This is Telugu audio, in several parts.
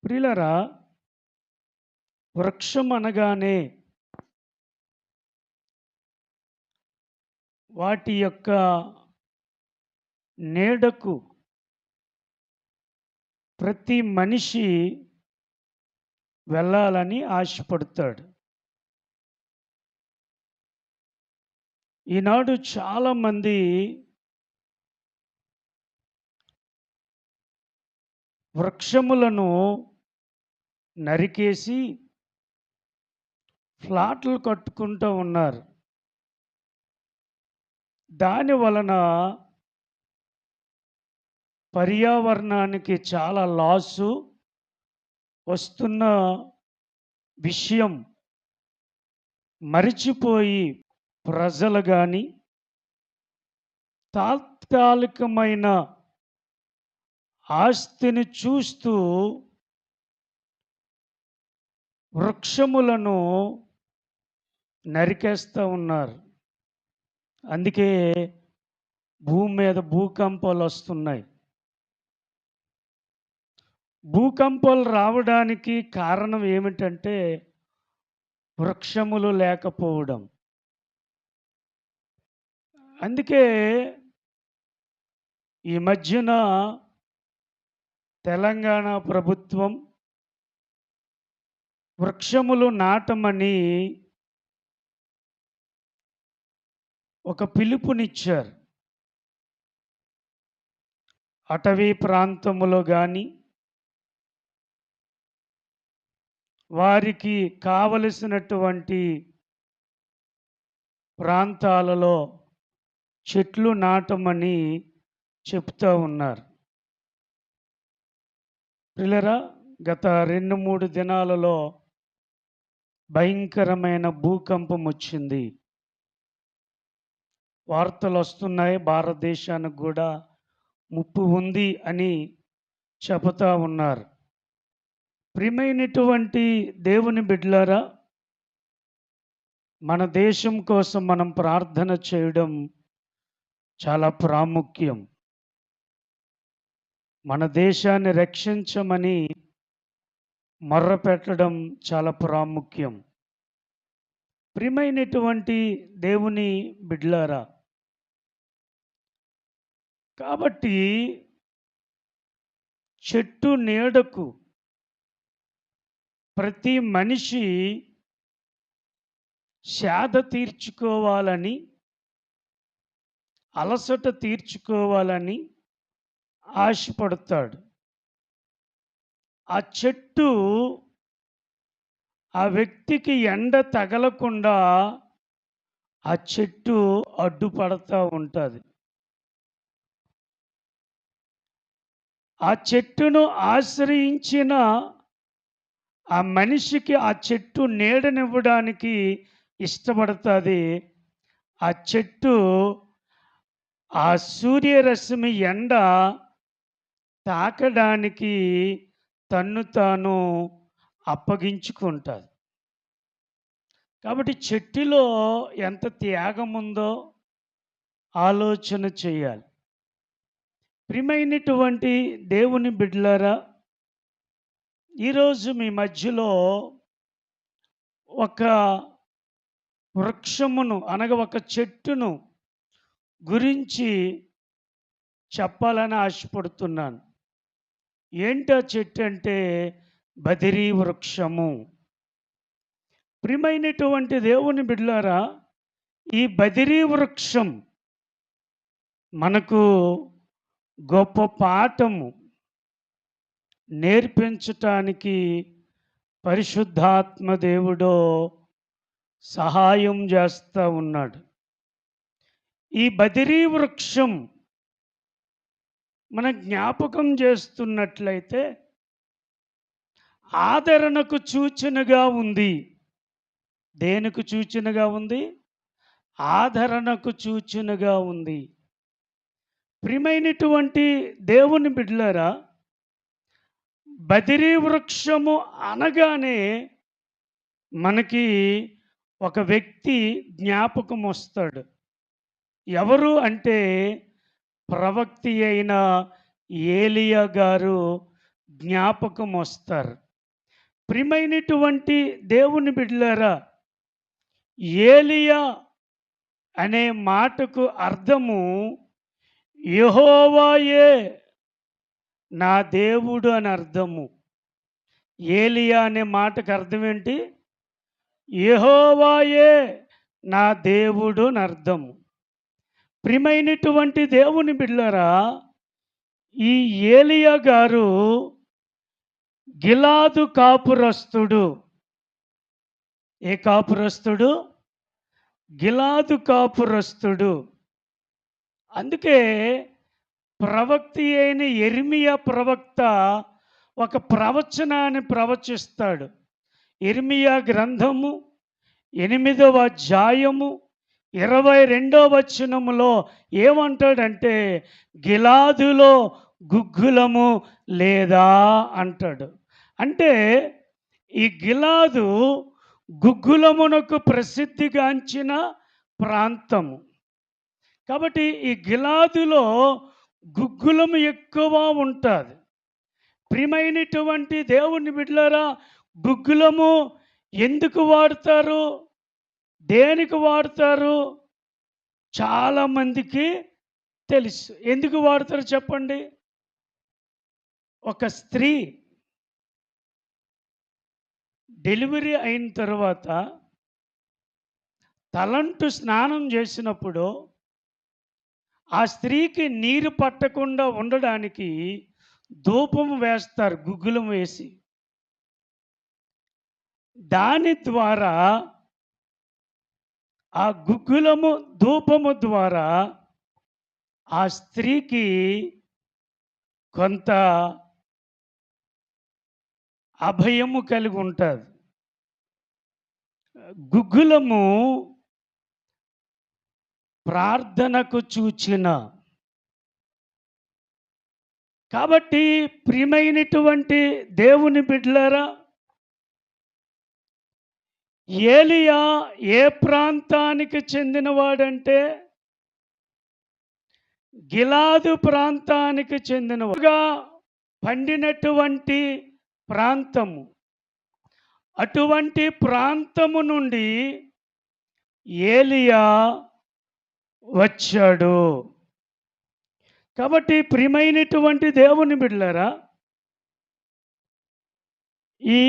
ప్రియులారా, వృక్షం అనగానే వాటి యొక్క నీడకు ప్రతి మనిషి వెళ్ళాలని ఆశపడతాడు. ఈనాడు చాలామంది వృక్షములను నరికేసి ఫ్లాట్లు కట్టుకుంటూ ఉన్నారు. దాని వలన పర్యావరణానికి చాలా లాసు వస్తున్న విషయం మరిచిపోయి ప్రజలు కానీ తాత్కాలికమైన ఆస్తిని చూస్తూ వృక్షములను నరికేస్తూ ఉన్నారు. అందుకే భూమి మీద భూకంపాలు వస్తున్నాయి. భూకంపాలు రావడానికి కారణం ఏమిటంటే వృక్షములు లేకపోవడం. అందుకే ఈ మధ్యన తెలంగాణ ప్రభుత్వం వృక్షములు నాటమని ఒక పిలుపునిచ్చారు. అటవీ ప్రాంతములో కానీ వారికి కావలసినటువంటి ప్రాంతాలలో చెట్లు నాటమని చెప్తూ ఉన్నారు. పిల్లరా, గత 2-3 దినాలలో భయంకరమైన భూకంపం వచ్చింది. వార్తలు వస్తున్నాయి, భారతదేశానికి కూడా ముప్పు ఉంది అని చెబుతూ ఉన్నారు. ప్రియమైనటువంటి దేవుని బిడ్డలారా, మన దేశం కోసం మనం ప్రార్థన చేయడం చాలా ప్రాముఖ్యం. మన దేశాన్ని రక్షించమని మొర్రపెట్టడం చాలా ప్రాముఖ్యం. ప్రియమైనటువంటి దేవుని బిడ్డలారా, కాబట్టి చెట్టు నీడకు ప్రతి మనిషి సేద తీర్చుకోవాలని, అలసట తీర్చుకోవాలని ఆశపడతాడు. ఆ చెట్టు ఆ వ్యక్తికి ఎండ తగలకుండా ఆ చెట్టు అడ్డుపడతా ఉంటుంది. ఆ చెట్టును ఆశ్రయించిన ఆ మనిషికి ఆ చెట్టు నీడనివ్వడానికి ఇష్టపడుతుంది. ఆ చెట్టు ఆ సూర్యరశ్మి ఎండ తాకడానికి తన్ను తాను అప్పగించుకుంటుంది. కాబట్టి చెట్టులో ఎంత త్యాగం ఉందో ఆలోచన చేయాలి. ప్రియమైనటువంటి దేవుని బిడ్డలారా, ఈరోజు మీ మధ్యలో ఒక వృక్షమును అనగా ఒక చెట్టును గురించి చెప్పాలని ఆశపడుతున్నాను. ఏంటా చెట్టు అంటే బదిరీ వృక్షము. ప్రియమైనటువంటి దేవుని బిడ్డలారా, ఈ బదిరీ వృక్షం మనకు గొప్ప పాఠము నేర్పించటానికి పరిశుద్ధాత్మ దేవుడో సహాయం చేస్తూ ఉన్నాడు. ఈ బదిరీ వృక్షం మన జ్ఞాపకం చేస్తున్నట్లయితే ఆదరణకు సూచనగా ఉంది. దేనికి సూచనగా ఉంది? ఆదరణకు సూచనగా ఉంది. ప్రియమైనటువంటి దేవుని బిడ్డలారా, బదిరీ వృక్షము అనగానే మనకి ఒక వ్యక్తి జ్ఞాపకం వస్తాడు. ఎవరు అంటే ప్రవక్త అయిన ఏలియా గారు జ్ఞాపకం వస్తారు. ప్రియమైనటువంటి దేవుని బిడ్డలారా, ఏలియా అనే మాటకు అర్థము యెహోవాయే నా దేవుడు అని అర్థము. ఏలియా అనే మాటకు అర్థం ఏంటి? యెహోవాయే నా దేవుడు అని అర్థము. ప్రియమైనటువంటి దేవుని బిడ్డలారా, ఈ ఏలియా గారు గిలాదు కాపురస్తుడు. ఏ కాపురస్తుడు? గిలాదు కాపురస్తుడు. అందుకే ప్రవక్త అయిన యెర్మీయా ప్రవక్త ఒక ప్రవచనాన్ని ప్రవచిస్తాడు. యెర్మీయా గ్రంథము 8వ అధ్యాయము 22వ వచనములో ఏమంటాడంటే, గిలాదులో గుగ్గులము లేదా అంటాడు. అంటే ఈ గిలాదు గుగ్గులమునకు ప్రసిద్ధిగాంచిన ప్రాంతము. కాబట్టి ఈ గిలాదులో గుగ్గులము ఎక్కువ ఉంటుంది. ప్రియమైనటువంటి దేవుని బిడ్డలారా, గుగ్గులము ఎందుకు వాడతారు, దేనికి వాడతారు? చాలామందికి తెలుసు. ఎందుకు వాడతారు చెప్పండి? ఒక స్త్రీ డెలివరీ అయిన తర్వాత తలంటు స్నానం చేసినప్పుడు ఆ స్త్రీకి నీరు పట్టకుండా ఉండడానికి ధూపం వేస్తారు, గుగ్గులం వేసి. దాని ద్వారా, ఆ గుగ్గులము ధూపము ద్వారా ఆ స్త్రీకి కొంత అభయము కలిగి ఉంటుంది. గుగ్గులము ప్రార్థనకు సూచన. కాబట్టి ప్రియమైనటువంటి దేవుని బిడ్డలారా, ఏలియా ఏ ప్రాంతానికి చెందినవాడంటే గిలాదు ప్రాంతానికి చెందినవాడుగా పండినటువంటి ప్రాంతము. అటువంటి ప్రాంతము నుండి ఏలియా వచ్చాడు. కాబట్టి ప్రియమైనటువంటి దేవుని బిడ్డలారా, ఈ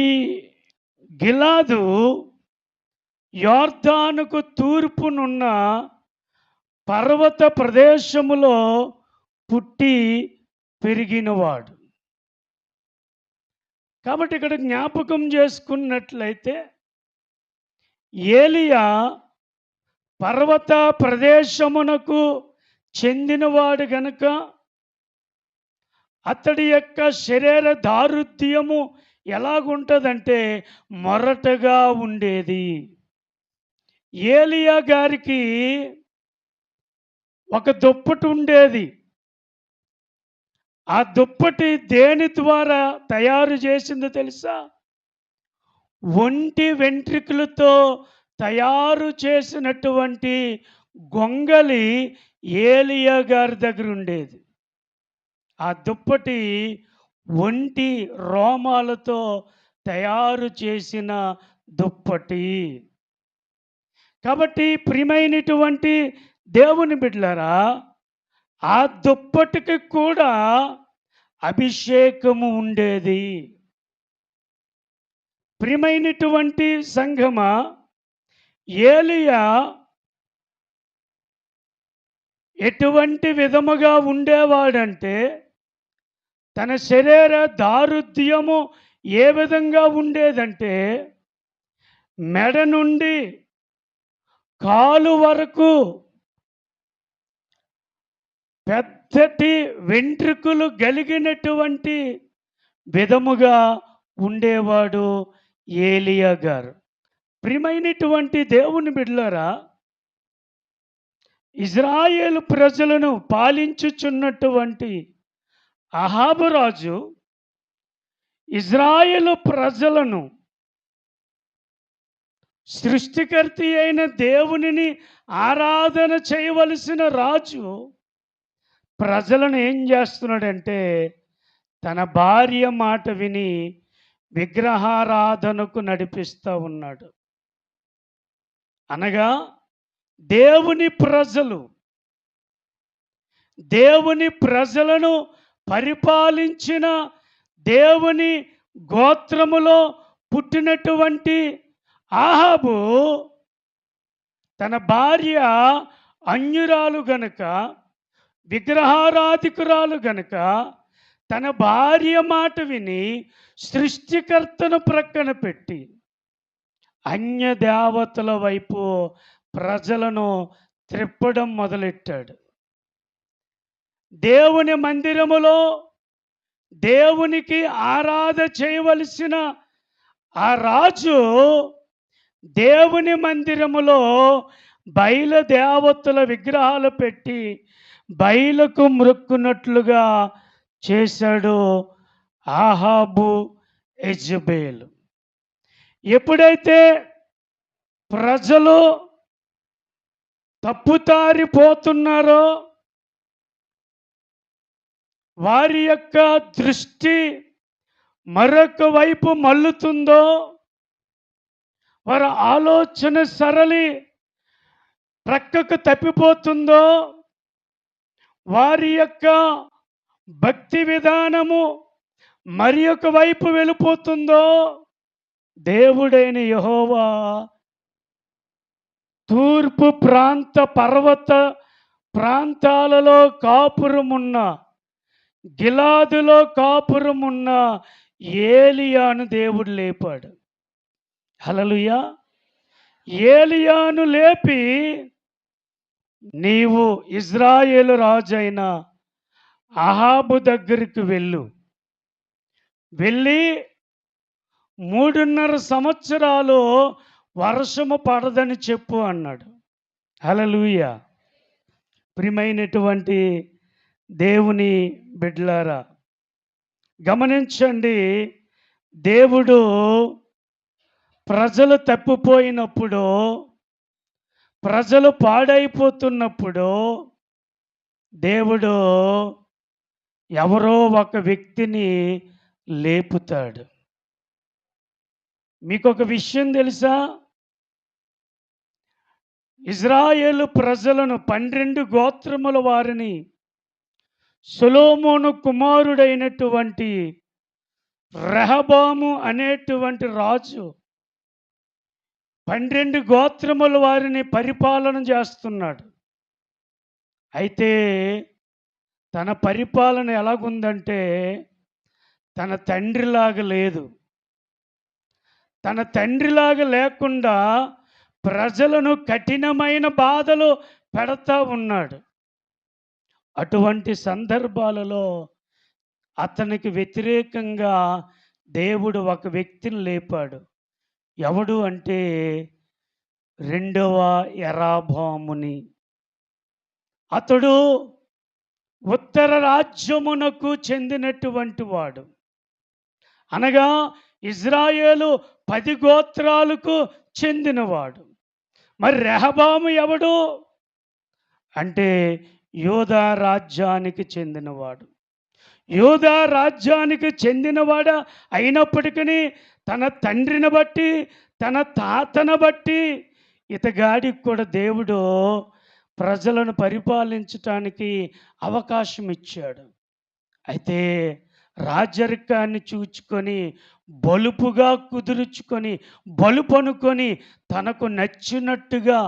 గిలాదు యోర్దానుకు తూర్పునున్న పర్వత ప్రదేశములో పుట్టి పెరిగినవాడు. కాబట్టి ఇక్కడ జ్ఞాపకం చేసుకున్నట్లయితే ఏలియా పర్వత ప్రదేశమునకు చెందినవాడు గనుక అతడి యొక్క శరీర దారుఢ్యము ఎలాగుంటుందంటే మొరటగా ఉండేది. ఏలియా గారికి ఒక దుప్పటి ఉండేది. ఆ దుప్పటి దేని ద్వారా తయారు చేసిందో తెలుసా? ఒంటి వెంట్రుకలతో తయారు చేసినటువంటి గొంగలి ఏలియా గారి దగ్గర ఉండేది. ఆ దుప్పటి ఒంటి రోమాలతో తయారు చేసిన దుప్పటి. కాబట్టి ప్రియమైనటువంటి దేవుని బిడ్డలారా, ఆ దుప్పటికి కూడా అభిషేకము ఉండేది. ప్రియమైనటువంటి సంఘమా, ఏలియా ఎటువంటి విధముగా ఉండేవాడంటే, తన శరీర దారుఢ్యము ఏ విధంగా ఉండేదంటే, మెడ నుండి కాలు వరకు పెద్దటి వెంట్రుకలు కలిగినటువంటి విధముగా ఉండేవాడు ఏలియా గారు. ప్రియమైనటువంటి దేవుని బిడ్డలారా, ఇజ్రాయేలు ప్రజలను పాలించుచున్నటువంటి అహాబు రాజు ఇజ్రాయేలు ప్రజలను సృష్టికర్త అయిన దేవునిని ఆరాధన చేయవలసిన రాజు ప్రజలను ఏం చేస్తున్నాడంటే తన భార్య మాట విని విగ్రహారాధనకు నడిపిస్తూ ఉన్నాడు. అనగా దేవుని ప్రజలను పరిపాలించిన దేవుని గోత్రములో పుట్టినటువంటి ఆహాబు తన భార్య అన్యురాలు గనుక, విగ్రహారాధికురాలు గనుక, తన భార్య మాట విని సృష్టికర్తను ప్రక్కన పెట్టి అన్య దేవతల వైపు ప్రజలను త్రిప్పడం మొదలెట్టాడు. దేవుని మందిరములో దేవునికి ఆరాధన చేయవలసిన ఆ రాజు దేవుని మందిరములో బయలు దేవతల విగ్రహాలు పెట్టి బయలుకు మ్రొక్కున్నట్లుగా చేశాడు ఆహాబు, యెజెబెలు. ఎప్పుడైతే ప్రజలు తప్పుతారిపోతున్నారో, వారి యొక్క దృష్టి మరొక వైపు మల్లుతుందో, వారి ఆలోచన సరళి ప్రక్కకు తప్పిపోతుందో, వారి యొక్క భక్తి విధానము మరి ఒక వైపు వెళ్ళిపోతుందో, దేవుడైన యెహోవా తూర్పు ప్రాంత పర్వత ప్రాంతాలలో కాపురమున్న, గిలాదులో కాపురమున్న ఏలియాను దేవుడు లేపాడు. హల్లెలూయా. ఏలియాను లేపి, నీవు ఇజ్రాయేలు రాజైన అహాబు దగ్గరికి వెళ్ళి 3.5 సంవత్సరాలు వర్షము పడదని చెప్పు అన్నాడు. హల్లెలూయా. ప్రియమైనటువంటి దేవుని బిడ్డలారా, గమనించండి. దేవుడు ప్రజలు తప్పిపోయినప్పుడు, ప్రజలు పాడైపోతున్నప్పుడు దేవుడు ఎవరో ఒక వ్యక్తిని లేపుతాడు. మీకు ఒక విషయం తెలుసా? ఇజ్రాయేలు ప్రజలను 12 గోత్రముల వారిని సొలొమోను కుమారుడైనటువంటి రెహబాము అనేటువంటి రాజు 12 గోత్రముల వారిని పరిపాలన చేస్తున్నాడు. అయితే తన పరిపాలన ఎలాగుందంటే తన తండ్రిలాగా లేదు. తన తండ్రిలాగా లేకుండా ప్రజలను కఠినమైన బాధలు పెడతా ఉన్నాడు. అటువంటి సందర్భాలలో అతనికి వ్యతిరేకంగా దేవుడు ఒక వ్యక్తిని లేపాడు. ఎవడు అంటే రెండవ యెరోబోముని. అతడు ఉత్తర రాజ్యమునకు చెందినటువంటి వాడు. అనగా ఇజ్రాయేలు 10 గోత్రాలకు చెందినవాడు. మరి రెహబాము ఎవడు అంటే యూదా రాజ్యానికి చెందినవాడు. యూదా రాజ్యానికి చెందినవాడ అయినప్పటికీ తన తండ్రిని బట్టి, తన తాతను బట్టి ఇతగాడికి కూడా దేవుడు ప్రజలను పరిపాలించటానికి అవకాశం ఇచ్చాడు. అయితే రాజరికాన్ని చూచుకొని బలుపుగా కుదుర్చుకొని, బలుపనుకొని తనకు నచ్చినట్టుగా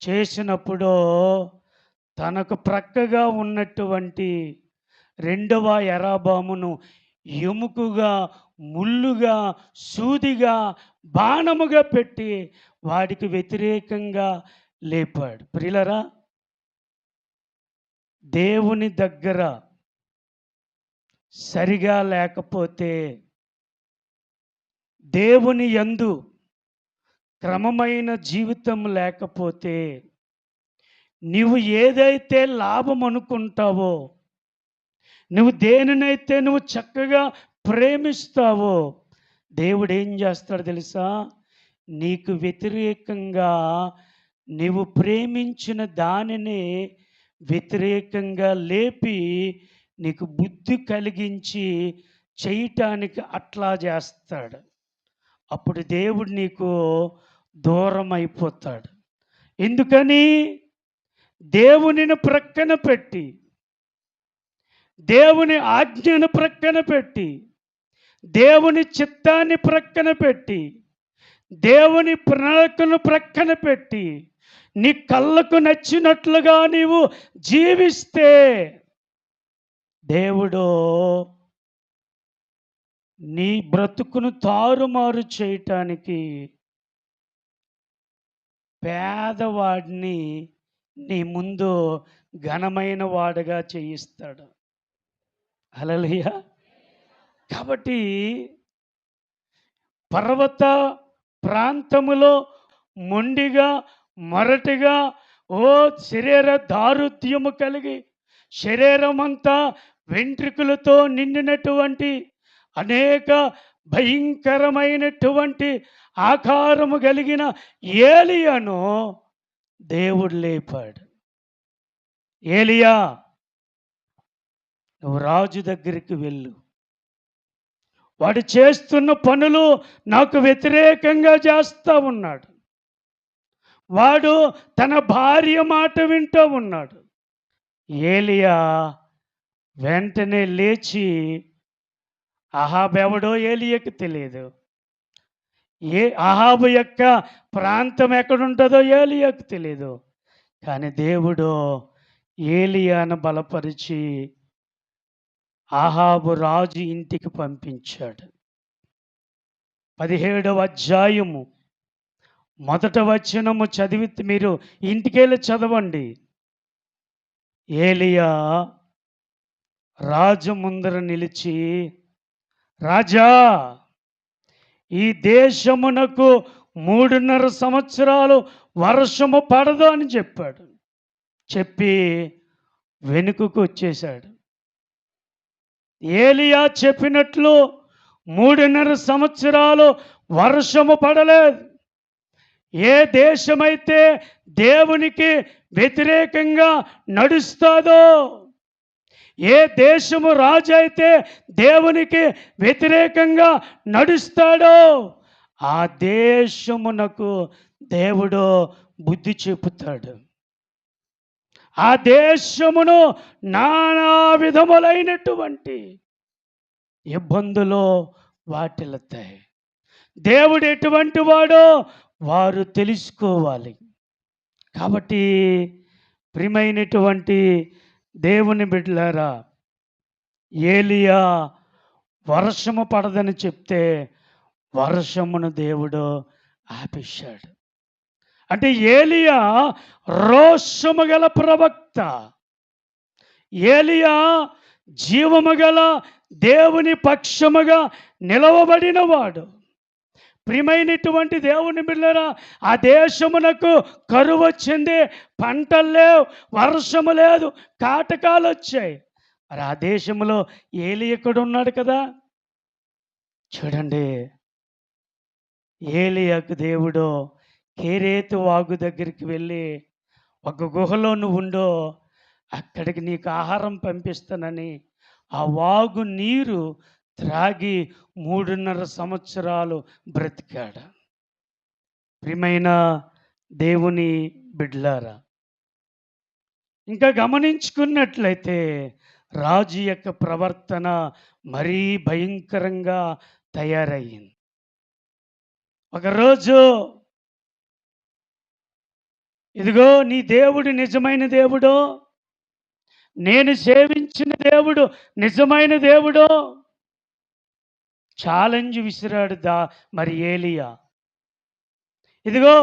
చేసినప్పుడు తనకు ప్రక్కగా ఉన్నటువంటి రెండవ యెరోబోమును ఎముకగా, ముళ్ళుగా, సూదిగా, బాణముగా పెట్టి వాడికి వ్యతిరేకంగా లేపాడు. ప్రియులారా, దేవుని దగ్గర సరిగా లేకపోతే, దేవుని యందు క్రమమైన జీవితం లేకపోతే, నీవు ఏదైతే లాభం అనుకుంటావో, నువ్వు దేనినైతే నువ్వు చక్కగా ప్రేమిస్తావో, దేవుడు ఏం చేస్తాడు తెలుసా? నీకు వ్యతిరేకంగా నీవు ప్రేమించిన దానిని వ్యతిరేకంగా లేపి నీకు బుద్ధి కలిగించి చేయటానికి అట్లా చేస్తాడు. అప్పుడు దేవుడు నీకు దూరం అయిపోతాడు. ఎందుకని? దేవునిని ప్రక్కన పెట్టి, దేవుని ఆజ్ఞను ప్రక్కన పెట్టి, దేవుని చిత్తాన్ని ప్రక్కన పెట్టి, దేవుని ప్రణాళికను ప్రక్కన పెట్టి, నీ కళ్ళకు నచ్చినట్లుగా నీవు జీవిస్తే దేవుడు నీ బ్రతుకును తారుమారు చేయటానికి పేదవాడిని నీ ముందు ఘనమైన వాడుగా చేయిస్తాడు. హల్లెలూయా. కాబట్టి పర్వత ప్రాంతములో మొండిగా మొరటిగా శరీర దారుద్యము కలిగి శరీరమంతా వెంట్రుకలతో నిండినటువంటి అనేక భయంకరమైనటువంటి ఆకారము కలిగిన ఏలియాను దేవుడు లేపాడు. ఏలియా, నువ్వు రాజు దగ్గరికి వెళ్ళు, వాడు చేస్తున్న పనులు నాకు వ్యతిరేకంగా చేస్తూ ఉన్నాడు, వాడు తన భార్య మాట వింటూ ఉన్నాడు. ఏలియా వెంటనే లేచి, అహాబు ఎవడో ఏలియాకి తెలియదు, అహాబు యొక్క ప్రాంతం ఎక్కడుంటుందో ఏలియాకు తెలియదు, కానీ దేవుడు ఏలియాను బలపరిచి అహాబు రాజు ఇంటికి పంపించాడు. 17వ అధ్యాయము 1వ వచనము చదివి మీరు ఇంటికెళ్ళి చదవండి. ఏలియా రాజు ముందర నిలిచి, రాజా, ఈ దేశమునకు 3.5 సంవత్సరాలు వర్షము పడదు అని చెప్పాడు. చెప్పి వెనుకకు వచ్చేశాడు. ఏలియా చెప్పినట్లు 3.5 సంవత్సరాలు వర్షము పడలేదు. ఏ దేశమైతే దేవునికి వ్యతిరేకంగా నడుస్తాదో, ఏ దేశము రాజు అయితే దేవునికి వ్యతిరేకంగా నడుస్తాడో, ఆ దేశమునకు దేవుడు బుద్ధి చెబుతాడు. ఆ దేశమును నానా విధములైనటువంటి ఇబ్బందులు వాటిల్లుతాయి. దేవుడు ఎటువంటి వాడో వారు తెలుసుకోవాలి. కాబట్టి ప్రియమైనటువంటి దేవుని బిడ్డలారా, ఏలియా వర్షము పడదని చెప్తే వర్షమును దేవుడు ఆపేశాడు. అంటే ఏలియా రోషము గల ప్రవక్త, ఏలియా జీవము గల దేవుని పక్షముగా నిలవబడినవాడు. ప్రియమైనటువంటి దేవుని బిడ్డలారా, ఆ దేశమునకు కరువు వచ్చింది, పంటలు లేవు, వర్షము లేదు, కాటకాలు వచ్చాయి. మరి ఆ దేశంలో ఏలియా కూడా ఉన్నాడు కదా. చూడండి, ఏలియాకు దేవుడు కేరేతు వాగు దగ్గరికి వెళ్ళి, ఒక గుహలో నువ్వు ఉండో, అక్కడికి నీకు ఆహారం పంపిస్తానని ఆ వాగు నీరు త్రాగి 3.5 సంవత్సరాలు బ్రతికాడు. ప్రియమైన దేవుని బిడ్డలారా, ఇంకా గమనించుకున్నట్లయితే రాజు యొక్క ప్రవర్తన మరీ భయంకరంగా తయారయ్యింది. ఒకరోజు, ఇదిగో నీ దేవుడు నిజమైన దేవుడు, నేను సేవించిన దేవుడు నిజమైన దేవుడు ఛాలెంజ్ విసిరాడు మరి ఏలియా. ఇదిగో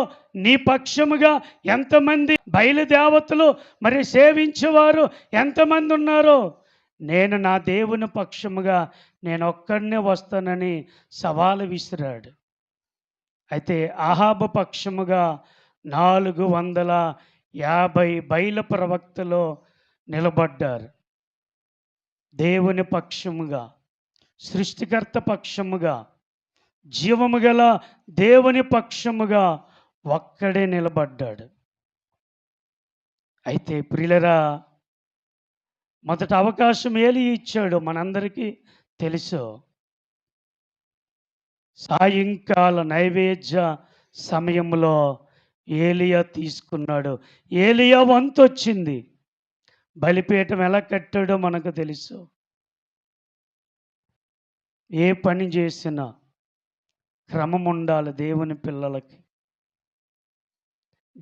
నీ పక్షముగా ఎంతమంది బయలుదేవతలు మరి సేవించేవారు ఎంతమంది ఉన్నారో, నేను నా దేవుని పక్షముగా నేను ఒక్కడనే వస్తానని సవాలు విసిరాడు. అయితే అహాబు పక్షముగా 450 బయలు ప్రవక్తలు నిలబడ్డారు. దేవుని పక్షముగా, సృష్టికర్త పక్షముగా, జీవము గల దేవుని పక్షముగా ఒక్కడే నిలబడ్డాడు. అయితే ప్రియులరా, మొదటి అవకాశం ఏలి ఇచ్చాడు, మనందరికీ తెలుసు. సాయంకాల నైవేద్య సమయంలో ఏలియా తీసుకున్నాడు. ఏలియా వంతొచ్చింది. బలిపీఠం ఎలా కట్టాడో మనకు తెలుసు. ఏ పని చేసినా క్రమం ఉండాలి దేవుని పిల్లలకి.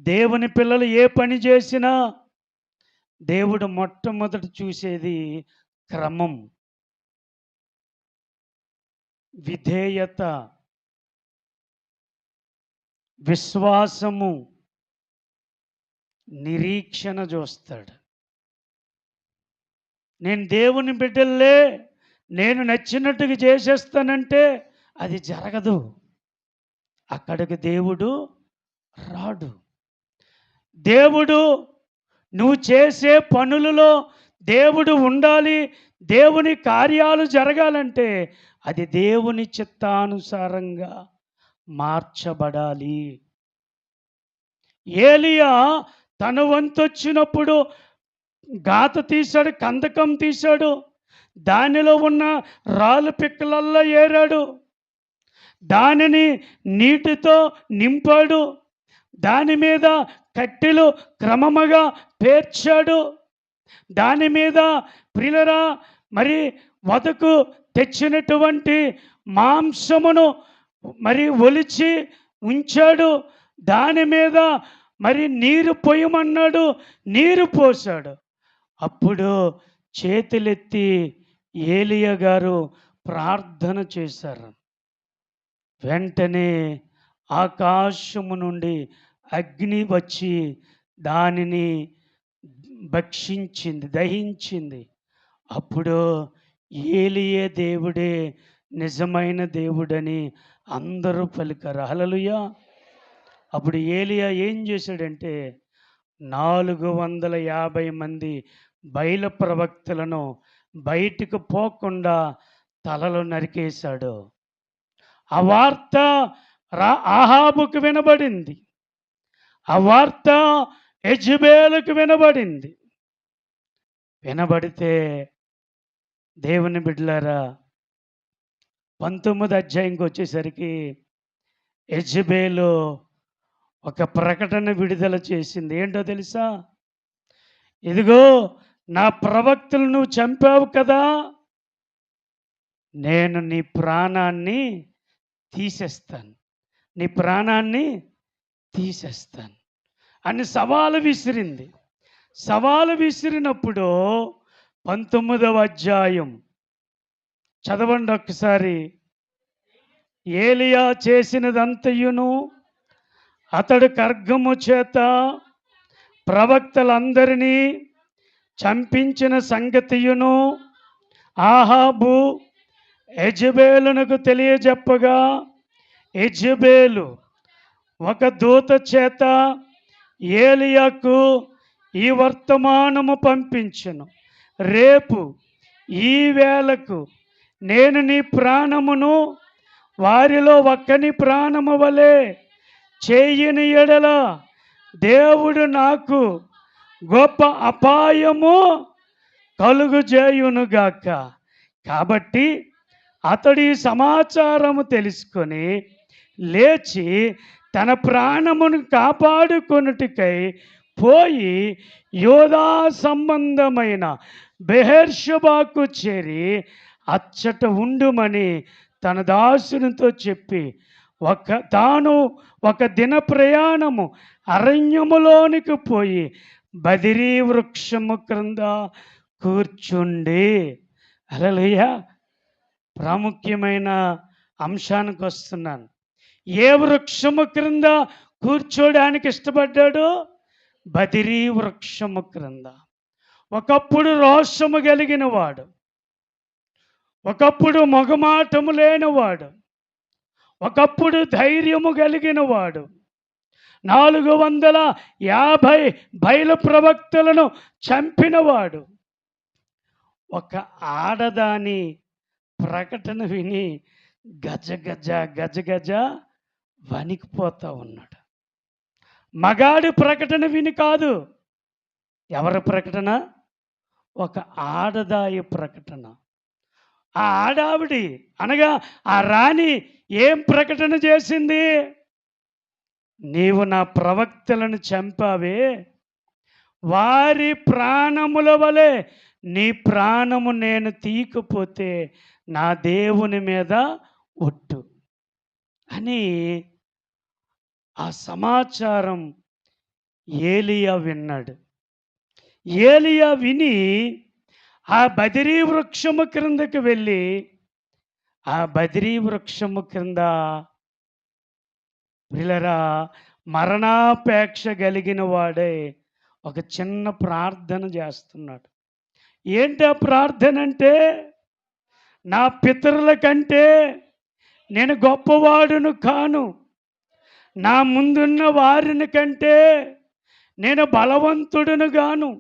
దేవుని పిల్లలు ఏ పని చేసినా దేవుడు మొట్టమొదట చూసేది క్రమం, విధేయత, విశ్వాసము, నిరీక్షణ చూస్తాడు. నేను దేవుని బిడ్డల్లే నేను నచ్చినట్టుగా చేసేస్తానంటే అది జరగదు. అక్కడికి దేవుడు రాడు. దేవుడు నువ్వు చేసే పనులలో దేవుడు ఉండాలి, దేవుని కార్యాలు జరగాలంటే అది దేవుని చిత్తానుసారంగా మార్చబడాలి. ఏలియా తన వంతొచ్చినప్పుడు గాత తీశాడు, కందకం తీశాడు, దానిలో ఉన్న రాళ్ళు పిక్కలల్లో ఏరాడు, దానిని నీటితో నింపాడు, దాని మీద కట్టెలు క్రమముగా పేర్చాడు, దాని మీద ప్రియులరా మరి వదకు తెచ్చినటువంటి మాంసమును మరి ఒలిచి ఉంచాడు, దాని మీద మరి నీరు పోయమన్నాడు, నీరు పోశాడు. అప్పుడు చేతులెత్తి ఏలియా గారు ప్రార్థన చేశారు. వెంటనే ఆకాశము నుండి అగ్ని వచ్చి దానిని భక్షించింది, దహించింది. అప్పుడు ఏలియే దేవుడే నిజమైన దేవుడని అందరూ పలికారు. హల్లెలూయా. అప్పుడు ఏలియా ఏం చేశాడంటే 450 మంది బయలు ప్రవక్తలను బయటికి పోకుండా తలలు నరికేశాడు. ఆ వార్త ఆహాబుకు వినబడింది, ఆ వార్త యెజబేలుకు వినబడింది. వినబడితే దేవుని బిడ్డలారా 19వ అధ్యాయంకి వచ్చేసరికి యెజబేలు ఒక ప్రకటన విడుదల చేసింది. ఏంటో తెలుసా? ఇదిగో నా ప్రవక్తలు నువ్వు చంపావు కదా, నేను నీ ప్రాణాన్ని తీసేస్తాను, నీ ప్రాణాన్ని తీసేస్తాను అని సవాలు విసిరింది. సవాలు విసిరినప్పుడు 19వ అధ్యాయం చదవండి ఒక్కసారి. ఏలియా చేసినదంతయును అతడు ఖడ్గము చేత ప్రవక్తలందరినీ చంపించిన సంగతియును ఆహాబు యెజబేలునకు తెలియజెప్పగా, యెజబేలు ఒక దూత చేత ఏలియాకు ఈ వర్తమానము పంపించెను. రేపు ఈ వేళకు నేను నీ ప్రాణమును వారిలో ఒక్కని ప్రాణము వలె చేయని ఎడల దేవుడు నాకు గొప్ప అపాయము కలుగుజేయునుగాక. కాబట్టి అతడు ఈ సమాచారము తెలుసుకొని లేచి తన ప్రాణమును కాపాడుకొనుటకై పోయి యోధా సంబంధమైన బెహెర్షెబాకు చేరి అచ్చట ఉండుమని తన దాసునితో చెప్పి తాను ఒక దిన ప్రయాణము అరణ్యములోనికి పోయి బదిరీ వృక్షము క్రింద కూర్చుండి. హల్లెలూయా. ప్రాముఖ్యమైన అంశానికి వస్తున్నాను. ఏ వృక్షము క్రింద కూర్చోడానికి ఇష్టపడ్డాడు? బదిరీ వృక్షము క్రింద. ఒకప్పుడు రోషము కలిగిన వాడు, ఒకప్పుడు మొగమాటము లేనివాడు, ఒకప్పుడు ధైర్యము కలిగిన వాడు, 450 బయలు ప్రవక్తలను చంపినవాడు, ఒక ఆడదాని ప్రకటన విని గజగజ గజగజ వణికిపోతా ఉన్నాడు. మగాడి ప్రకటన విని కాదు. ఎవరి ప్రకటన? ఒక ఆడదాయి ప్రకటన. ఆ ఆడావిడి అనగా ఆ రాణి ఏం ప్రకటన చేసింది? నీవు నా ప్రవక్తలను చంపావే, వారి ప్రాణముల వలె నీ ప్రాణము నేను తీయకపోతే నా దేవుని మీద ఒట్టు అని ఆ సమాచారం ఏలియా విన్నాడు. ఏలియా విని ఆ బదిరీ వృక్షము క్రిందకి వెళ్ళి ఆ బదిరీ వృక్షము క్రింద ప్రియులారా మరణాపేక్ష కలిగిన వాడే ఒక చిన్న ప్రార్థన చేస్తున్నాడు. ఏంటి ఆ ప్రార్థన అంటే, నా పితరుల కంటే నేను గొప్పవాడును కాను, నా ముందున్న వారిని కంటే నేను బలవంతుడును గాను,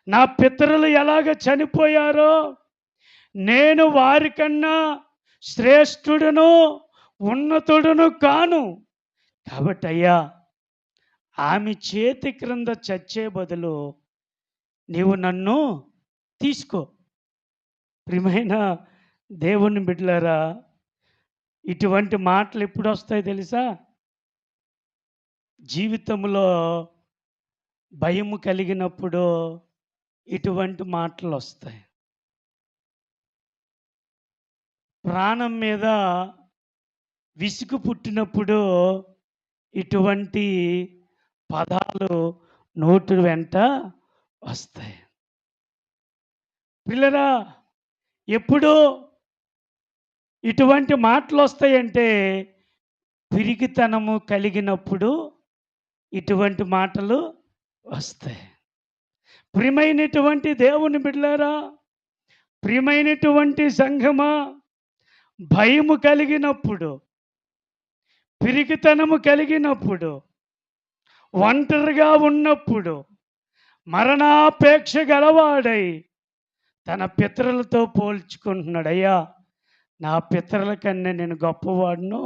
నా పితరులు ఎలాగ చనిపోయారో నేను వారికన్నా శ్రేష్ఠుడును ఉన్నతుడును కాను. కాబట్టి అయ్యా, ఆమె చేతి క్రింద చచ్చే బదులు నీవు నన్ను తీసుకో. ప్రియమైన దేవుని బిడ్డలారా, ఇటువంటి మాటలు ఎప్పుడు వస్తాయి తెలుసా? జీవితంలో భయము కలిగినప్పుడు ఇటువంటి మాటలు వస్తాయి. ప్రాణం మీద విసుగు పుట్టినప్పుడు ఇటువంటి పదాలు నోటి వెంట వస్తాయి. పిల్లరా, ఎప్పుడు ఇటువంటి మాటలు వస్తాయంటే పిరికితనము కలిగినప్పుడు ఇటువంటి మాటలు వస్తాయి. ప్రియమైనటువంటి దేవుని బిడ్డలారా, ప్రియమైనటువంటి సంఘమా, భయము కలిగినప్పుడు, పిరికితనము కలిగినప్పుడు, ఒంటరిగా ఉన్నప్పుడు, మరణాపేక్ష గలవాడై తన పితరులతో పోల్చుకుంటున్నాడు. అయ్యా, నా పితరుల కన్నా నేను గొప్పవాడును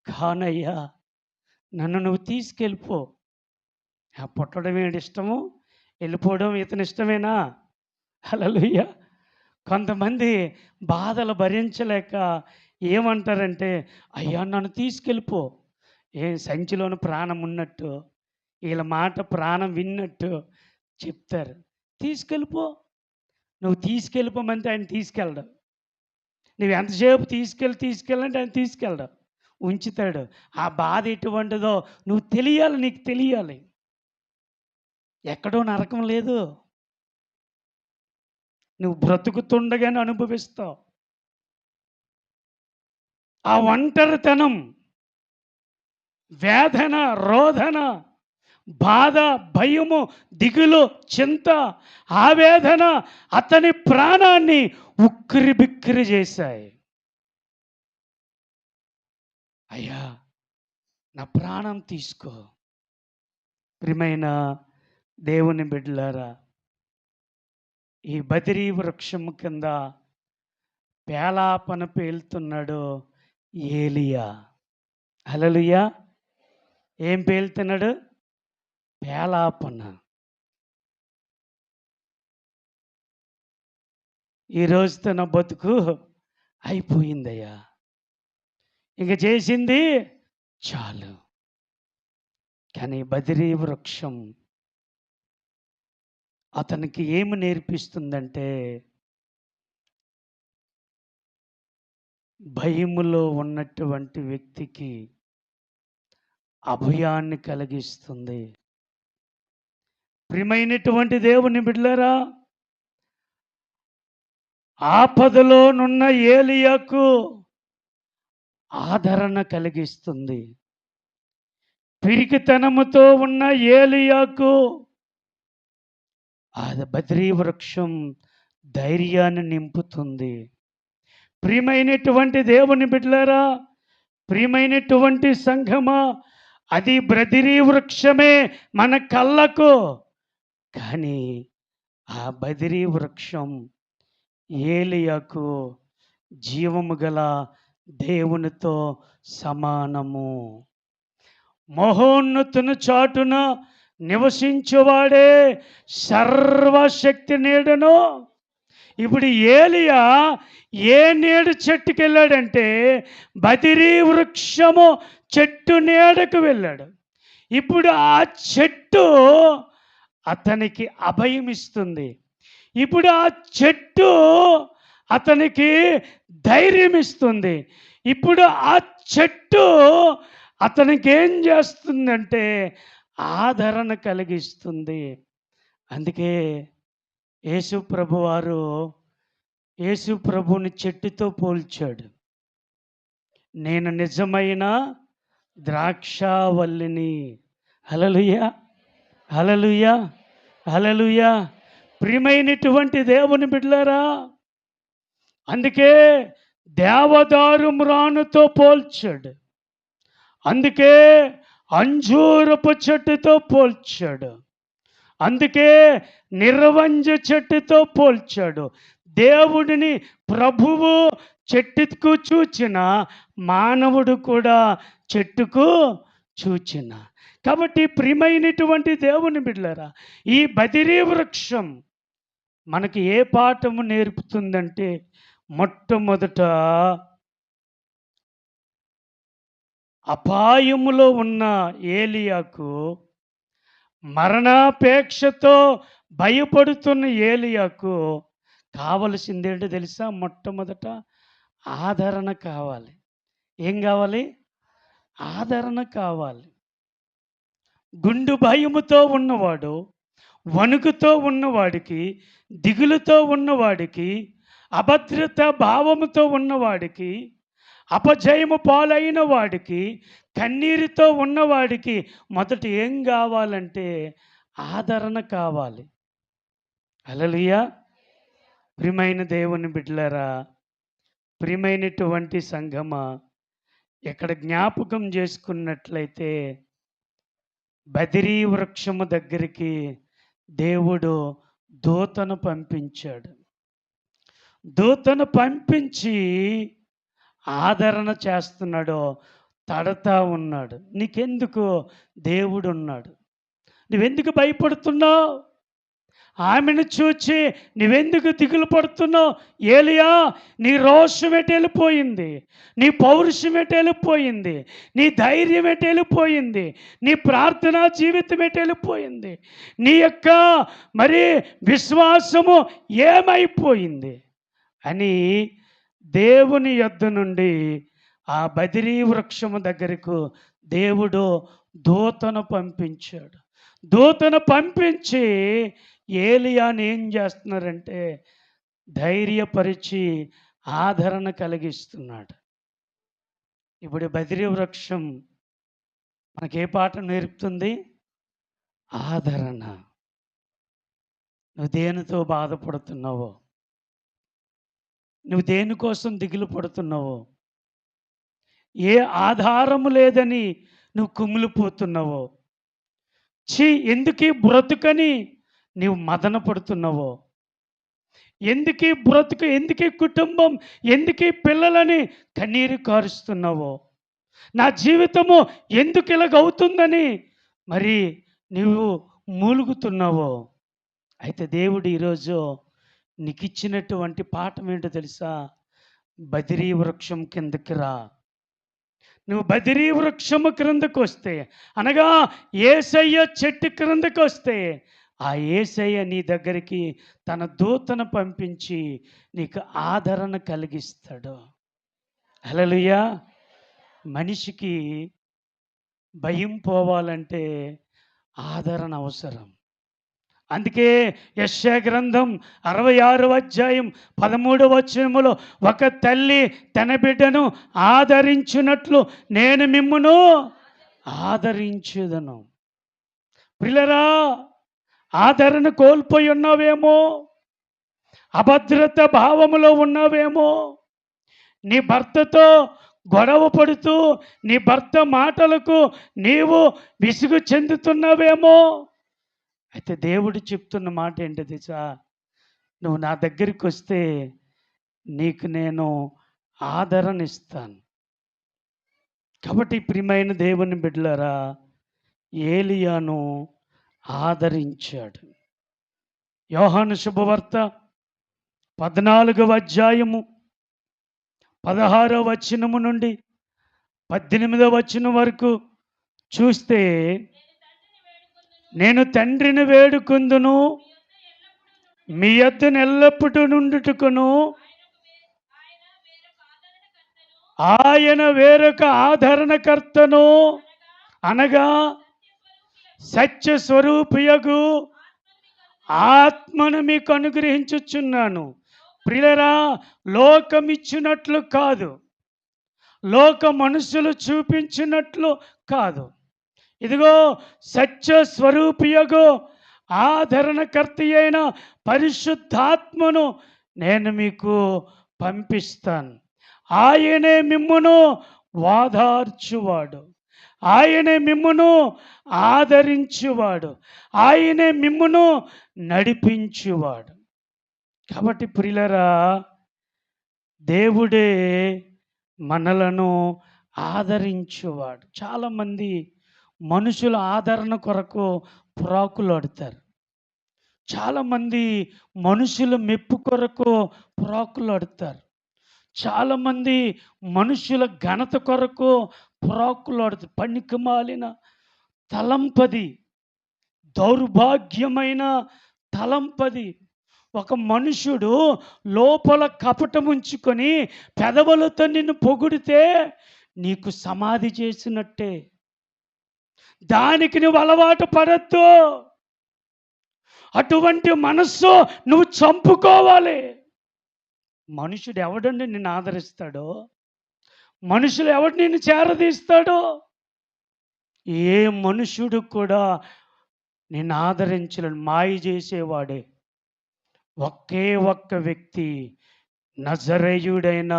కానయ్యా, నన్ను నువ్వు తీసుకెళ్ళిపో. పుట్టడం ఏంటి ఇష్టము, వెళ్ళిపోవడం ఇతని ఇష్టమేనా? హల్లెలూయా. కొంతమంది బాధలు భరించలేక ఏమంటారంటే, అయ్యా నన్ను తీసుకెళ్ళిపో. సంచిలోని ప్రాణం ఉన్నట్టు, వీళ్ళ మాట ప్రాణం విన్నట్టు చెప్తారు. తీసుకెళ్ళిపో. నువ్వు తీసుకెళ్ళిపోమంటే ఆయన తీసుకెళ్ళడు. నువ్వు ఎంతసేపు తీసుకెళ్ళంటే ఆయన తీసుకెళ్ళడు, ఉంచుతాడు. ఆ బాధ ఎటువంటిదో నువ్వు తెలియాలి, నీకు తెలియాలి. ఎక్కడో నరకం లేదు, నువ్వు బ్రతుకుతుండగానే అనుభవిస్తావు. ఆ ఒంటరితనం, వేదన, రోదన, బాధ, భయము, దిగులు, చింత, ఆవేదన అతని ప్రాణాన్ని ఉక్కిరి బిక్కిరి చేశాయి. అయ్యా, నా ప్రాణం తీసుకో. ప్రియమైన దేవుని బిడ్డలారా, ఈ బదిరీ వృక్షము కింద పేలాపన పేలుతున్నాడు ఏలియా. హల్లెలూయా. ఏం పేలుతున్నాడు? పేలాపన. ఈ రోజుతో నా బతుకు అయిపోయిందయ్యా, ఇంక చేసింది చాలు. కానీ బదిరీ వృక్షం అతనికి ఏమి నేర్పిస్తుందంటే, భయములో ఉన్నటువంటి వ్యక్తికి అభయాన్ని కలిగిస్తుంది. ప్రియమైనటువంటి దేవుని బిడ్డలారా, ఆపదలోనున్న ఏలియాకు ఆదరణ కలిగిస్తుంది. పిరికితనముతో ఉన్న ఏలియాకు ఆ బద్రీ వృక్షం ధైర్యాన్ని నింపుతుంది. ప్రియమైనటువంటి దేవుని బిడ్డలారా, ప్రియమైనటువంటి సంఘమా, అది బద్రీ వృక్షమే మన కళ్ళకు, కానీ ఆ బద్రీ వృక్షం ఏలియాకు జీవము గల దేవునితో సమానము. మహోన్నతుని చాటున నివసించువాడే సర్వశక్తి నీడను. ఇప్పుడు ఏలియా ఏ నీడ చెట్టుకి వెళ్ళాడంటే బదిరీ వృక్షము చెట్టు నీడకు వెళ్ళాడు. ఇప్పుడు ఆ చెట్టు అతనికి అభయం ఇస్తుంది. ఇప్పుడు ఆ చెట్టు అతనికి ధైర్యం ఇస్తుంది. ఇప్పుడు ఆ చెట్టు అతనికి ఏం చేస్తుందంటే ఆదరణ కలిగిస్తుంది. అందుకే యేసు ప్రభువారు యేసు ప్రభుని చెట్టుతో పోల్చాడు. నేను నిజమైన ద్రాక్షావల్లిని. హల్లెలూయా, హల్లెలూయా, హల్లెలూయా. ప్రియమైనటువంటి దేవుని బిడ్డలారా, అందుకే దేవదారు మ్రానుతో పోల్చాడు. అందుకే అంజూరపు చెట్టుతో పోల్చాడు. అందుకే నిర్వంజ చెట్టుతో పోల్చాడు. దేవుడిని ప్రభువు చెట్టుకు చూచిన, మానవుడు కూడా చెట్టుకు చూచిన. కాబట్టి ప్రియమైనటువంటి దేవుని బిడ్డలారా, ఈ బదిరీ వృక్షం మనకి ఏ పాఠము నేర్పుతుందంటే, మొట్టమొదట అపాయములో ఉన్న ఏలియాకు, మరణాపేక్షతో భయపడుతున్న ఏలియాకు కావలసిందేంటో తెలుసా? మొట్టమొదట ఆదరణ కావాలి. ఏం కావాలి? ఆదరణ కావాలి. గుండు భయముతో ఉన్నవాడు, వణుకుతో ఉన్నవాడికి, దిగులుతో ఉన్నవాడికి, అభద్రత భావముతో ఉన్నవాడికి, అపజయము పాలైన వాడికి, కన్నీరుతో ఉన్నవాడికి మొదట ఏం కావాలంటే ఆదరణ కావాలి. హల్లెలూయా. ప్రియమైన దేవుని బిడ్డలారా, ప్రియమైనటువంటి సంఘమా, ఇక్కడ జ్ఞాపకం చేసుకున్నట్లయితే బదిరీ వృక్షము దగ్గరికి దేవుడు దూతను పంపించాడు. దూతను పంపించి ఆదరణ చేస్తున్నాడు, తడతా ఉన్నాడు. నీకెందుకు? దేవుడు ఉన్నాడు. నువ్వెందుకు భయపడుతున్నావు? ఆమెను చూచి నువ్వెందుకు దిగులు పడుతున్నావు? ఏలియా, నీ రోషం ఎటు వెళ్ళిపోయింది? నీ పౌరుషం ఎటు వెళ్ళిపోయింది? నీ ధైర్యం ఎటు వెళ్ళిపోయింది? నీ ప్రార్థనా జీవితం ఎటు వెళ్ళిపోయింది? నీ యొక్క మరి విశ్వాసము ఏమైపోయింది అని దేవుని యొద్ద నుండి ఆ బదిరీ వృక్షము దగ్గరకు దేవుడు దూతను పంపించాడు. దూతను పంపించి ఏలియాని ఏం చేస్తున్నారంటే ధైర్యపరిచి ఆదరణ కలిగిస్తున్నాడు. ఇప్పుడు బదిరీ వృక్షం మనకే పాఠం నేర్పుతుంది? ఆదరణ. నువ్వు దేనితో బాధపడుతున్నావో, నువ్వు దేనికోసం దిగులు పడుతున్నావో, ఏ ఆధారము లేదని నువ్వు కుమిలిపోతున్నావో, ఎందుకీ బ్రతుకని నీవు మదన పడుతున్నావో, ఎందుకీ బ్రతుకు, ఎందుకీ కుటుంబం, ఎందుకీ పిల్లలని కన్నీరు కారుస్తున్నావో, నా జీవితము ఎందుకు ఇలాగవుతుందని మరి నీవు మూలుగుతున్నావో, అయితే దేవుడు ఈరోజు నీకు ఇచ్చినటువంటి పాఠం ఏంటో తెలుసా? బదిరీ వృక్షం కిందకి రా. నువ్వు బదిరీ వృక్షము క్రిందకు వస్తే, అనగా యేసయ్య చెట్టు క్రిందకు వస్తే, ఆ యేసయ్య నీ దగ్గరికి తన దూతను పంపించి నీకు ఆదరణ కలిగిస్తాడు. హల్లెలూయా. మనిషికి భయం పోవాలంటే ఆదరణ అవసరం. అందుకే యెషయా గ్రంథం 66వ అధ్యాయం 13వ వచనములో, ఒక తల్లి తన బిడ్డను ఆదరించినట్లు నేను మిమ్మును ఆదరించుదను. ప్రియులారా, ఆదరణ కోల్పోయి ఉన్నావేమో, అభద్రత భావములో ఉన్నావేమో, నీ భర్తతో గొడవ పడుతూ నీ భర్త మాటలకు నీవు విసుగు చెందుతున్నావేమో. అయితే దేవుడు చెప్తున్న మాట ఏంటో తెలుసా? నువ్వు నా దగ్గరికి వస్తే నీకు నేను ఆదరణ ఇస్తాను. కాబట్టి ప్రియమైన దేవుని బిడ్డలారా, ఏలియాను ఆదరించాడు. యోహాను శుభవార్త 14వ అధ్యాయము 16వ వచనము నుండి 18వ వచనం వరకు చూస్తే, నేను తండ్రిని వేడుకుందును, మీ యొద్దను ఎల్లప్పుడూ నుండుటకును, ఆయన వేరొక ఆదరణకర్తను అనగా సత్య స్వరూపియగు ఆత్మను మీకు అనుగ్రహించుచున్నాను. ప్రియులారా, లోకమిచ్చినట్లు కాదు, లోక మనుషులు చూపించినట్లు కాదు. ఇదిగో సత్య స్వరూపియగు ఆదరణకర్త అయిన పరిశుద్ధాత్మను నేను మీకు పంపిస్తాను. ఆయనే మిమ్మును ఓదార్చువాడు, ఆయనే మిమ్మును ఆదరించువాడు, ఆయనే మిమ్మును నడిపించువాడు. కాబట్టి ప్రియులారా, దేవుడే మనలను ఆదరించువాడు. చాలామంది మనుషుల ఆదరణ కొరకు ప్రాకులాడుతారు. చాలామంది మనుషుల మెప్పు కొరకు ప్రాకులాడుతారు. చాలామంది మనుషుల ఘనత కొరకు ప్రాకులాడుతారు. పనికిమాలిన తలంపది, దౌర్భాగ్యమైన తలంపది. ఒక మనుషుడు లోపల కపటం ఉంచుకొని పెదవులతో నిన్ను పొగిడితే నీకు సమాధి చేసినట్టే. దానికి నువ్వు అలవాటు పడద్దు. అటువంటి మనస్సు నువ్వు చంపుకోవాలి. మనుషుడు ఎవడండి నిన్ను ఆదరిస్తాడో, మనుషులు ఎవడు నిన్ను చేరదీస్తాడో? ఏ మనుషుడు కూడా నిన్ను ఆదరించలేడు. మాయ చేసేవాడే ఒకే ఒక్క వ్యక్తి, నజరేయుడైన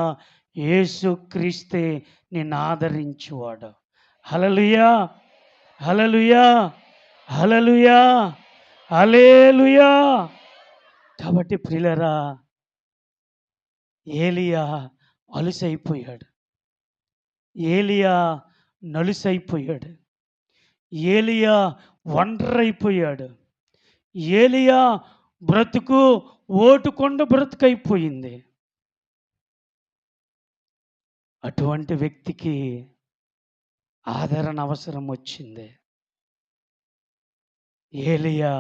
యేసుక్రీస్తే నిన్ను ఆదరించువాడు. హల్లెలూయా, హల్లెలూయా, హల్లెలూయా, హల్లెలూయా. కాబట్టి ప్రియులారా, ఏలియా అలుసైపోయాడు, ఏలియా నలుసైపోయాడు, ఏలియా ఒంటరైపోయాడు, ఏలియా బ్రతుకు ఓటుకొండ బ్రతుకైపోయింది. అటువంటి వ్యక్తికి ఆదరణ అవసరం వచ్చింది. ఏలియా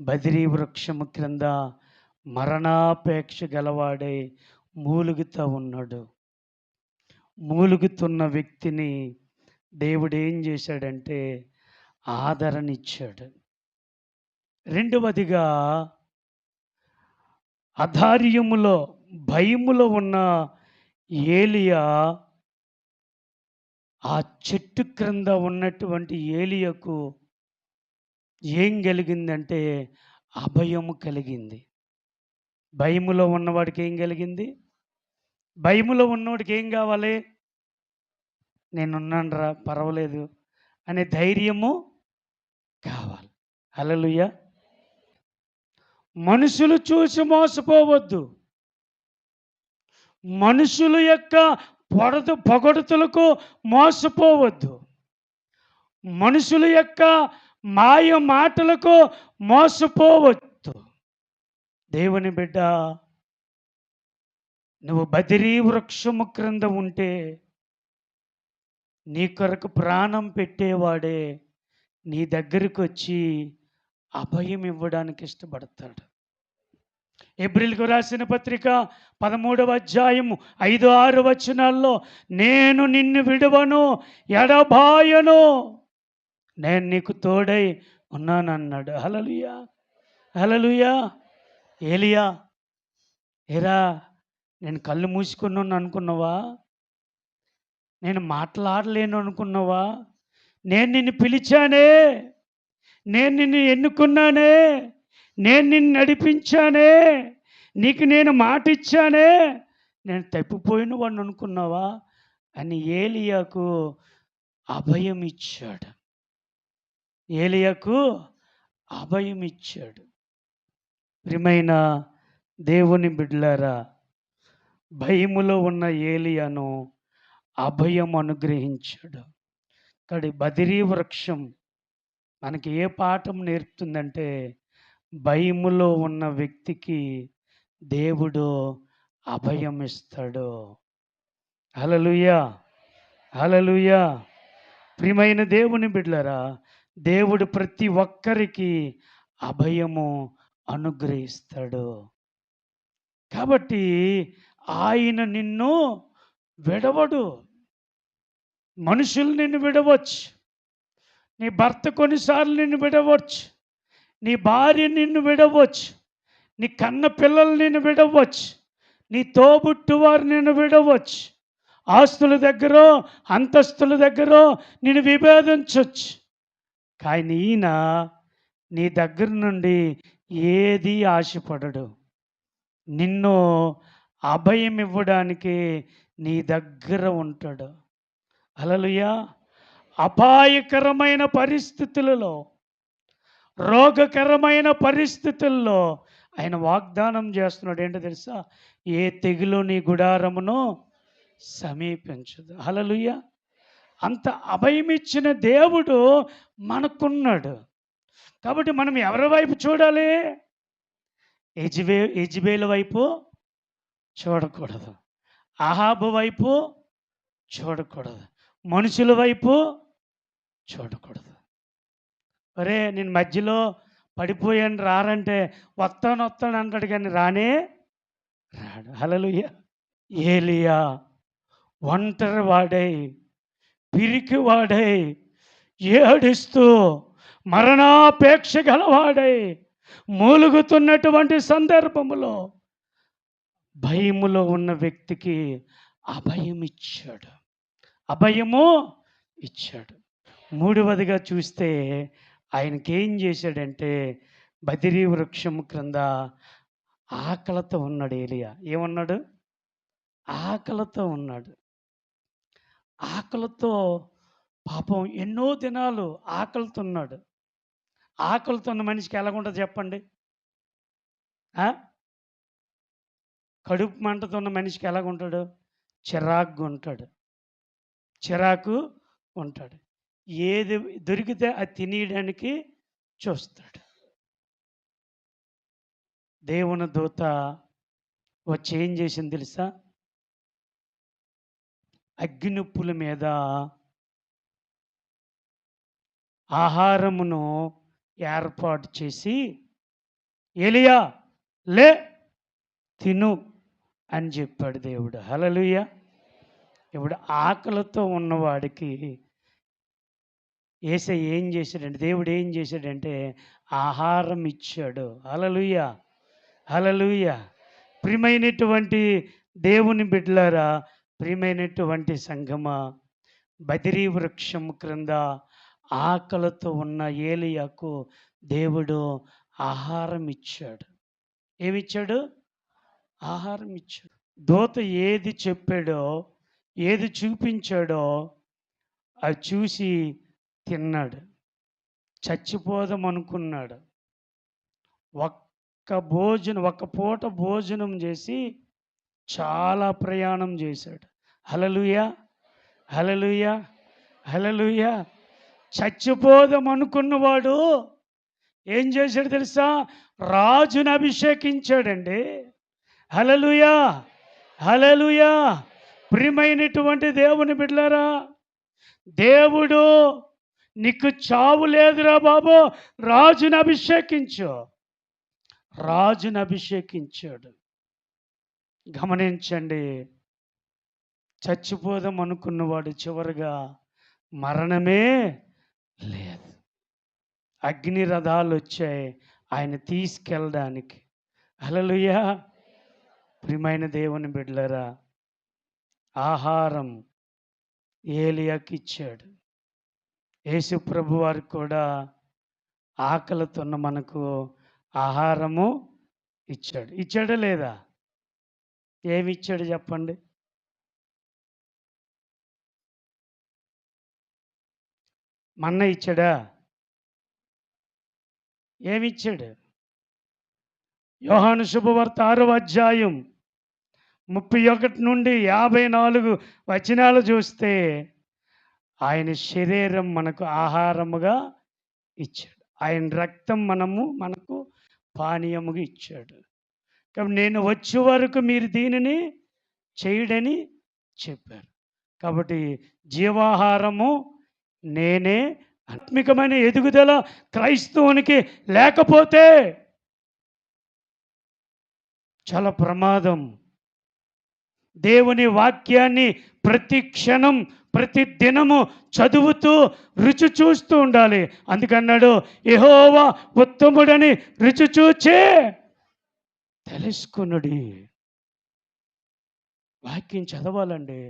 బదిరీ వృక్షము క్రింద మరణాపేక్ష గలవాడై మూలుగుతూ ఉన్నాడు. మూలుగుతున్న వ్యక్తిని దేవుడు ఏం చేశాడంటే ఆదరణ ఇచ్చాడు. రెండవదిగా, అధార్యములో భయములో ఉన్న ఏలియా, ఆ చెట్టు క్రింద ఉన్నటువంటి ఏలియాకు ఏం కలిగిందంటే అభయము కలిగింది. భయములో ఉన్నవాడికి ఏం కలిగింది? భయములో ఉన్నవాడికి ఏం కావాలి? నేనున్నాను రా, పర్వాలేదు అనే ధైర్యము కావాలి. హల్లెలూయా. మనుషులు చూసి మోసపోవద్దు. మనుషుల యొక్క పొగడుతలకు మోసపోవద్దు. మనుషుల యొక్క మాయ మాటలకు మోసపోవద్దు. దేవుని బిడ్డ, నువ్వు బదిరీ వృక్షము క్రింద ఉంటే నీ కొరకు ప్రాణం పెట్టేవాడే నీ దగ్గరికి వచ్చి అభయం ఇవ్వడానికి ఇష్టపడతాడు. ఎబ్రిల్కు రాసిన పత్రిక 13వ అధ్యాయము 5-6 వచనాల్లో, నేను నిన్ను విడువను, ఎడబాయను, నేను నీకు తోడై ఉన్నానన్నాడు. హల్లెలూయా, హల్లెలూయా. ఏలియా, ఏరా నేను కళ్ళు మూసుకున్నాను అనుకున్నావా? నేను మాట్లాడలేను అనుకున్నావా? నేను నిన్ను పిలిచానే, నేను నిన్ను ఎన్నుకున్నానే, నేను నిన్ను నడిపించానే, నీకు నేను మాట ఇచ్చానే, నేను తప్పిపోయిన వాడిని అనుకున్నావా అని ఏలియాకు అభయం ఇచ్చాడు. ఏలియాకు అభయం ఇచ్చాడు. ప్రియమైన దేవుని బిడ్డలారా, భయములో ఉన్న ఏలియాను అభయం అనుగ్రహించాడు. కానీ బదిరీ వృక్షం మనకి ఏ పాఠం నేర్పుతుందంటే, భయములో ఉన్న వ్యక్తికి దేవుడు అభయం ఇస్తాడు. హల్లెలూయా! హల్లెలూయా! ప్రియమైన దేవుని బిడ్డలారా, దేవుడు ప్రతి ఒక్కరికి అభయము అనుగ్రహిస్తాడు. కాబట్టి ఆయన నిన్ను విడవడు. మనుషులు నిన్ను విడవచ్చు. నీ భర్త కొన్నిసార్లు నిన్ను విడవచ్చు. నీ భార్య నిన్ను విడవచ్చు. నీ కన్న పిల్లలు నిన్ను విడవచ్చు. నీ తోబుట్టువారు నిన్ను విడవచ్చు. ఆస్తుల దగ్గర, అంతస్తుల దగ్గర నిన్ను విభేదించవచ్చు. కానీ ఈయన నీ దగ్గర నుండి ఏది ఆశపడడు. నిన్ను అభయం ఇవ్వడానికి నీ దగ్గర ఉంటాడు. హల్లెలూయా! అపాయకరమైన పరిస్థితులలో, రోగకరమైన పరిస్థితుల్లో ఆయన వాగ్దానం చేస్తున్నాడు. ఏంటో తెలుసా? ఏ తెగులు నీ గుడారమును సమీపించదు. హల్లెలూయా! అంత అభయమిచ్చిన దేవుడు మనకున్నాడు. కాబట్టి మనం ఎవరి వైపు చూడాలి? యెజెబెలు వైపు చూడకూడదు. అహాబు వైపు చూడకూడదు. మనుషుల వైపు చూడకూడదు. ఒరే నేను మధ్యలో పడిపోయాను రారంటే వస్తాను అంటాడు, కానీ రానే రాడు. హల్లెలూయా! ఏలియా ఒంటరి వాడై, పిరికి వాడై, ఏడుస్తూ మరణాపేక్ష గలవాడై మూలుగుతున్నటువంటి సందర్భములో భయములో ఉన్న వ్యక్తికి అభయం ఇచ్చాడు. అభయము ఇచ్చాడు. మూడవదిగా చూస్తే ఆయనకి ఏం చేశాడంటే, బదిరీ వృక్షం క్రింద ఆకలితో ఉన్నాడు ఏలియా. ఏమన్నాడు? ఆకలితో ఉన్నాడు. ఆకలితో పాపం ఎన్నో దినాలు ఆకలితో ఉన్నాడు. ఆకలితో ఉన్న మనిషికి ఎలాగుంటుంది చెప్పండి? కడుపు మంటతో ఉన్న మనిషికి ఎలాగుంటాడు? చిరాకు ఉంటాడు. చిరాకు ఉంటాడు. ఏది దొరికితే అది తినేయడానికి చూస్తాడు. దేవుని దూత వచ్చి ఏం చేసింది తెలుసా? అగ్గినిప్పుల మీద ఆహారమును ఏర్పాటు చేసి, ఏలియా లే తిను అని చెప్పాడు దేవుడు. హల్లెలూయా! ఇప్పుడు ఆకలితో ఉన్నవాడికి యేసయ్య ఏం చేశాడంటే, దేవుడు ఏం చేశాడంటే ఆహారం ఇచ్చాడు. హల్లెలూయా! హల్లెలూయా! ప్రియమైనటువంటి దేవుని బిడ్డలారా, ప్రియమైనటువంటి సంగమా, బదిరీ వృక్షం క్రింద ఆకలితో ఉన్న ఏలియాకు దేవుడు ఆహారం ఇచ్చాడు. ఏమిచ్చాడు? ఆహారం ఇచ్చాడు. దూత ఏది చెప్పాడో, ఏది చూపించాడో అది చూసి తిన్నాడు. చచ్చిపోదాం అనుకున్నాడు. ఒక్క పూట భోజనం చేసి చాలా ప్రయాణం చేశాడు. హల్లెలూయా! హల్లెలూయా! హల్లెలూయా! చచ్చిపోదాం అనుకున్నవాడు ఏం చేశాడు తెలుసా? రాజుని అభిషేకించాడండి. హల్లెలూయా! హల్లెలూయా! ప్రియమైనటువంటి దేవుని బిడ్డలారా, దేవుడు నీకు చావు లేదురా బాబు, రాజుని అభిషేకించు. రాజుని అభిషేకించాడు. గమనించండి, చచ్చిపోదాం అనుకున్నవాడు చివరిగా మరణమే లేదు. అగ్ని రథాలు వచ్చాయి ఆయన తీసుకెళ్ళడానికి. హల్లెలూయా! ప్రియమైన దేవుని బిడ్డలారా, ఆహారం ఏలియాకి ఇచ్చాడు. యేసు ప్రభు వారికి కూడా ఆకలితో ఉన్న మనకు ఆహారము ఇచ్చాడు. ఇచ్చాడా లేదా? ఏమి ఇచ్చాడు చెప్పండి? మన్నా ఇచ్చాడా? ఏమిచ్చాడు? యోహాను శుభవార్త 6వ అధ్యాయం 31 నుండి 54 వచనాలు చూస్తే ఆయన శరీరం మనకు ఆహారముగా ఇచ్చాడు. ఆయన రక్తం మనకు పానీయముగా ఇచ్చాడు. కాబట్టి నేను వచ్చే వరకు మీరు దీనిని చేయడని చెప్పారు. కాబట్టి జీవాహారము నేనే. ఆత్మికమైన ఎదుగుదల క్రైస్తవునికి లేకపోతే చాలా ప్రమాదం. దేవుని వాక్యాన్ని ప్రతి క్షణం ప్రతి దినము చదువుతూ రుచి చూస్తూ ఉండాలి. అందుకన్నాడు, యెహోవా ఉత్తముడని రుచి చూచే తెలుసుకొనుడి. వాక్యం చదవాలండి.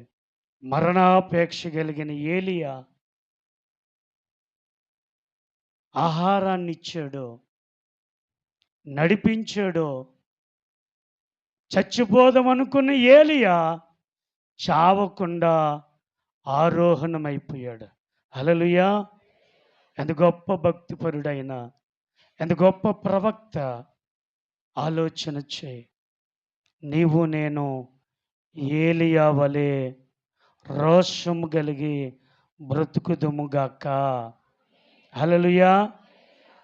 మరణాపేక్ష కలిగిన ఏలియా ఆహారాన్ని ఇచ్చాడు, నడిపించాడు. చచ్చిపోదామనుకున్న ఏలియా చావకుండా ఆరోహణమైపోయాడు. హల్లెలూయా! ఎంత గొప్ప భక్తిపరుడైన, ఎంత గొప్ప ప్రవక్త. ఆలోచన చేయి. నీవు నేను ఏలియా వలె రోషము కలిగి బ్రతుకుదుముగాక. హల్లెలూయా!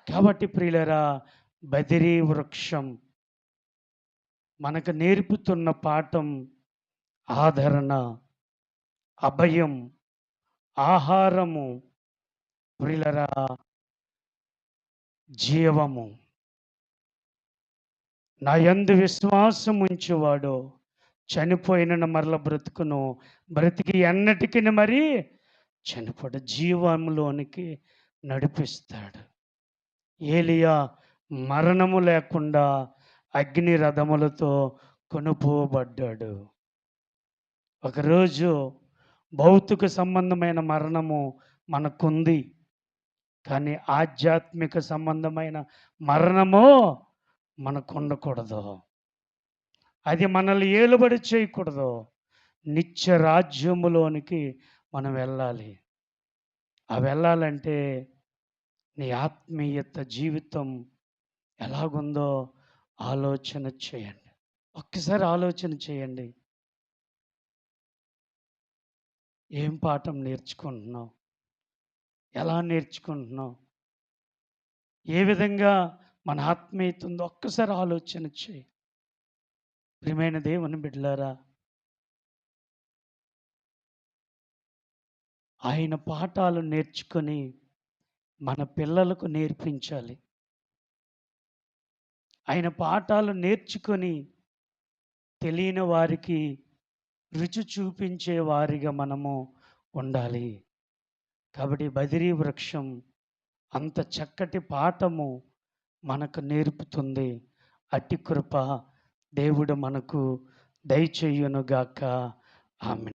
కాబట్టి ప్రియులరా, బదిరీ వృక్షం మనకు నేర్పుతున్న పాఠం ఆదరణ, అభయం, ఆహారము, ప్రియులరా జీవము. నా యందు విశ్వాసం ఉంచువాడు చనిపోయిన మరల బ్రతుకును, బ్రతికి ఎన్నటికి మరి చనిపోడు, జీవంలోనికి నడిపిస్తాడు. ఏలియా మరణము లేకుండా అగ్ని రథములతో కొనుపోబడ్డాడు. ఒకరోజు భౌతిక సంబంధమైన మరణము మనకుంది, కానీ ఆధ్యాత్మిక సంబంధమైన మరణము మనకు ఉండకూడదు. అది మనల్ని ఏలుబడి చేయకూడదు. నిత్య రాజ్యములోనికి మనం వెళ్ళాలి. ఆ వెళ్ళాలంటే నీ ఆత్మీయత జీవితం ఎలాగుందో ఆలోచన చేయండి. ఒక్కసారి ఆలోచన చేయండి. ఏం పాఠం నేర్చుకుంటున్నావు? ఎలా నేర్చుకుంటున్నావు? ఏ విధంగా మన ఆత్మీయత ఉందో ఒక్కసారి ఆలోచన చేయి. ప్రియమైన దేవుని బిడ్డలారా, ఆయన పాఠాలు నేర్చుకొని మన పిల్లలకు నేర్పించాలి. ఆయన పాఠాలు నేర్చుకొని తెలియని వారికి రుచి చూపించే వారిగా మనము ఉండాలి. కాబట్టి బదిరీ వృక్షం అంత చక్కటి పాఠము మనకు నేర్పుతుంది. అట్టి కృప దేవుడు మనకు దయచేయునుగాక. ఆమేన్.